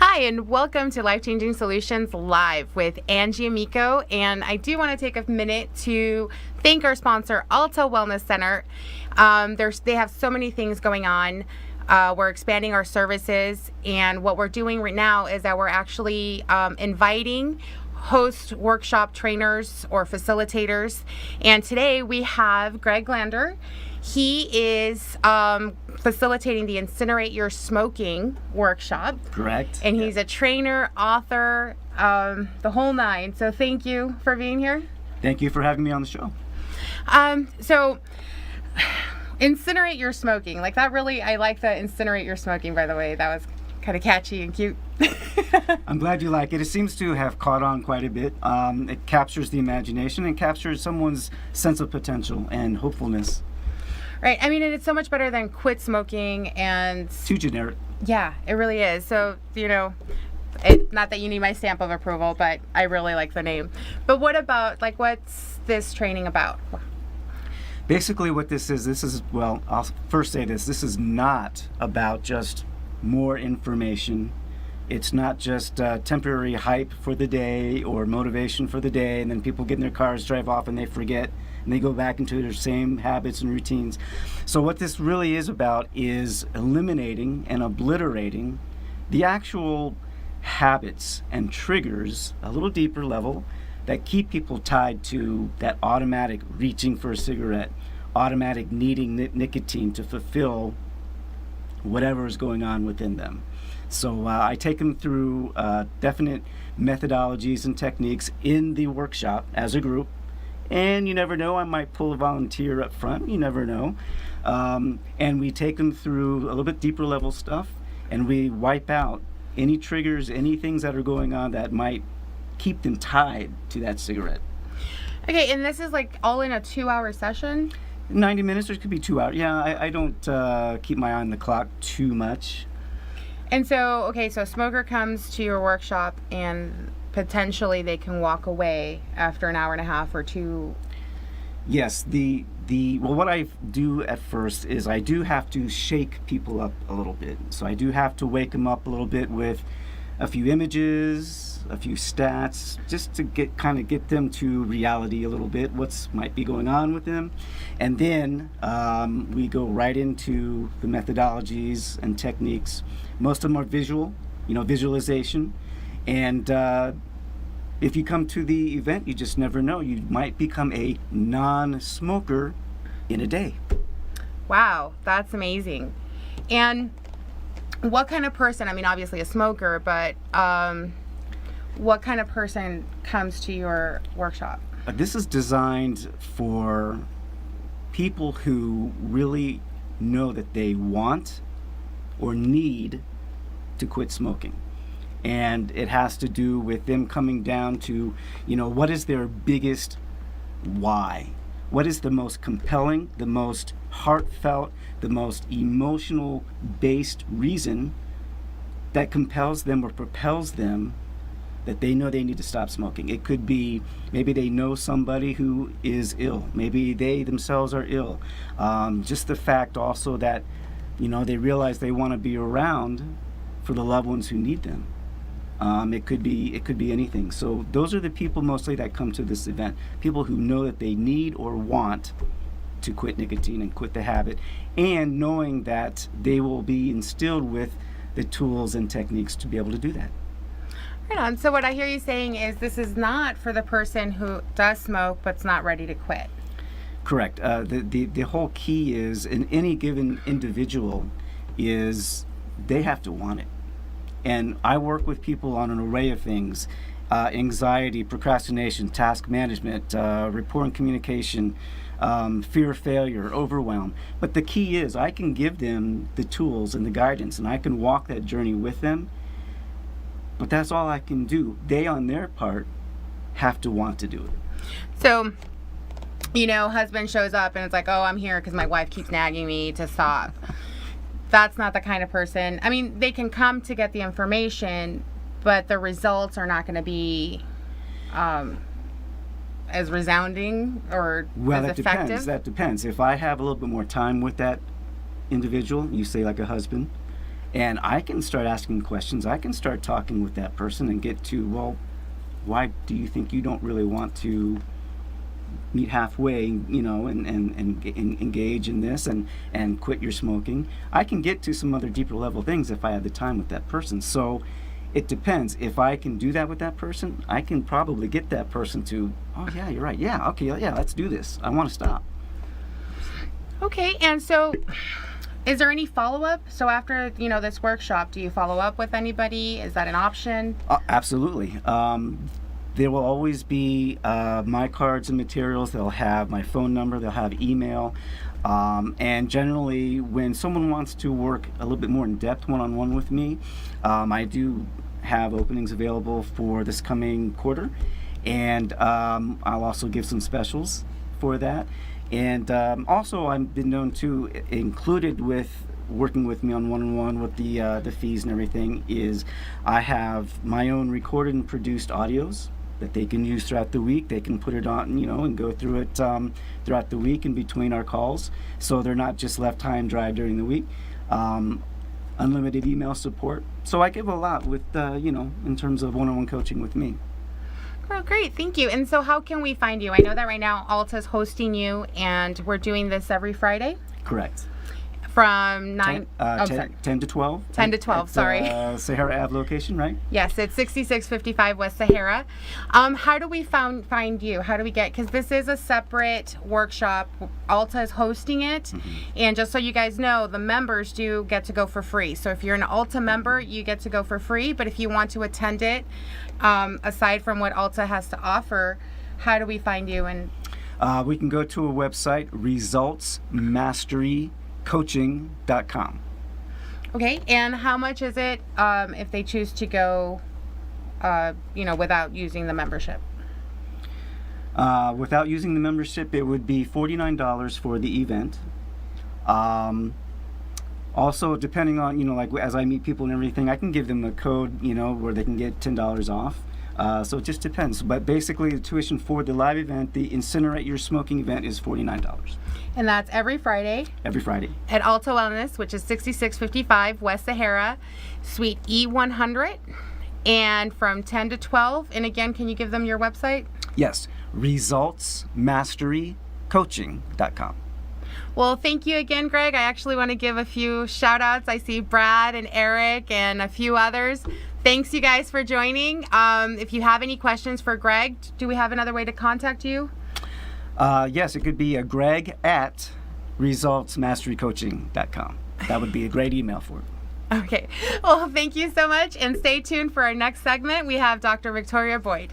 Hi, and welcome to Life Changing Solutions Live with Angie Amico. And I do want to take a minute to thank our sponsor, Alta Wellness Center. They have so many things going on. We're expanding our services, and what we're doing right now is that we're actually inviting host workshop trainers or facilitators. And today we have Greg Glander. He is facilitating the Incinerate Your Smoking workshop. Correct. And he's a trainer, author, the whole nine. So thank you for being here. Thank you for having me on the show. So Incinerate Your Smoking. Like that really, I like the Incinerate Your Smoking, by the way. That was kind of catchy and cute. I'm glad you like it. It seems to have caught on quite a bit. It captures the imagination and captures someone's sense of potential and hopefulness. Right. I mean, and it's so much better than quit smoking and... Too generic. Yeah, it really is. So, not that you need my stamp of approval, but I really like the name. But what about, what's this training about? Basically what this is, well, I'll first say this is not about just more information. It's not just temporary hype for the day or motivation for the day, and then people get in their cars, drive off, and they forget, and they go back into their same habits and routines. So what this really is about is eliminating and obliterating the actual habits and triggers, a little deeper level, that keep people tied to that automatic reaching for a cigarette, automatic needing nicotine to fulfill whatever is going on within them. So I take them through definite methodologies and techniques in the workshop as a group. And you never know, I might pull a volunteer up front, you never know. And we take them through a little bit deeper level stuff, and we wipe out any triggers, any things that are going on that might keep them tied to that cigarette. Okay, and this is all in a 2-hour session? 90 minutes, or it could be 2 hours. Yeah, I don't keep my eye on the clock too much. And so, so a smoker comes to your workshop and potentially they can walk away after an hour and a half or two. Yes, well, what I do at first is I do have to shake people up a little bit. So I do have to wake them up a little bit with a few images, a few stats, just to get them to reality a little bit, might be going on with them. And then we go right into the methodologies and techniques. Most of them are visual, visualization. And if you come to the event, you just never know. You might become a non-smoker in a day. Wow, that's amazing. And what kind of person, obviously a smoker, but what kind of person comes to your workshop? This is designed for people who really know that they want or need to quit smoking. And it has to do with them coming down to, what is their biggest why? What is the most compelling, the most heartfelt, the most emotional based reason that compels them or propels them that they know they need to stop smoking? It could be maybe they know somebody who is ill. Maybe they themselves are ill. Just the fact also that, they realize they want to be around for the loved ones who need them. It could be anything. So those are the people mostly that come to this event. People who know that they need or want to quit nicotine and quit the habit, and knowing that they will be instilled with the tools and techniques to be able to do that. Right on. So what I hear you saying is this is not for the person who does smoke but's not ready to quit. Correct. The whole key is in any given individual is they have to want it. And I work with people on an array of things: anxiety, procrastination, task management, rapport and communication, fear of failure, overwhelm. But the key is I can give them the tools and the guidance, and I can walk that journey with them. But that's all I can do. They, on their part, have to want to do it. So, husband shows up and it's like, oh, I'm here because my wife keeps nagging me to stop. That's not the kind of person. They can come to get the information, but the results are not going to be as resounding or as effective. That depends. If I have a little bit more time with that individual, you say like a husband, And I can start asking questions. I can start talking with that person and get to, well, why do you think you don't really want to meet halfway, and engage in this and quit your smoking? I can get to some other deeper level things if I have the time with that person. So it depends. If I can do that with that person, I can probably get that person to, oh yeah, you're right. Yeah, okay, yeah, let's do this. I want to stop. Okay, and so is there any follow-up? So after, this workshop, do you follow up with anybody? Is that an option? Absolutely. There will always be my cards and materials. They'll have my phone number. They'll have email. And generally, when someone wants to work a little bit more in depth one-on-one with me, I do have openings available for this coming quarter. And I'll also give some specials for that. And also, I've been known to, included with working with me on one-on-one with the fees and everything, is I have my own recorded and produced audios that they can use throughout the week. They can put it on, and go through it throughout the week in between our calls, so they're not just left high and dry during the week. Unlimited email support. So I give a lot with, in terms of one-on-one coaching with me. Oh, great. Thank you. And so how can we find you? I know that right now Alta's hosting you, and we're doing this every Friday Correct. from 10 to 12. 10 to 12, sorry. Sahara Ave location, right? Yes, it's 6655 West Sahara. How do we find you? How do we get, because this is a separate workshop. Alta is hosting it. And just so you guys know, the members do get to go for free. So if you're an Alta member, you get to go for free. But if you want to attend it, aside from what Alta has to offer, how do we find you? And we can go to a website, resultsmasterycoaching.com. Okay, and how much is it if they choose to go, without using the membership? Without using the membership, it would be $49 for the event. Also, depending on, like as I meet people and everything, I can give them a code, where they can get $10 off. So it just depends. But basically, the tuition for the live event, the Incinerate Your Smoking event, is $49. And that's every Friday. Every Friday. At Alta Wellness, which is 6655 West Sahara, Suite E100. And from 10 to 12. And again, can you give them your website? Yes, resultsmasterycoaching.com. Well, thank you again, Greg. I actually want to give a few shout outs. I see Brad and Eric and a few others. Thanks, you guys, for joining. If you have any questions for Greg, do we have another way to contact you? Yes, it could be a Greg at resultsmasterycoaching.com. That would be a great email for it. Okay. Well, thank you so much. And stay tuned for our next segment. We have Dr. Victoria Boyd.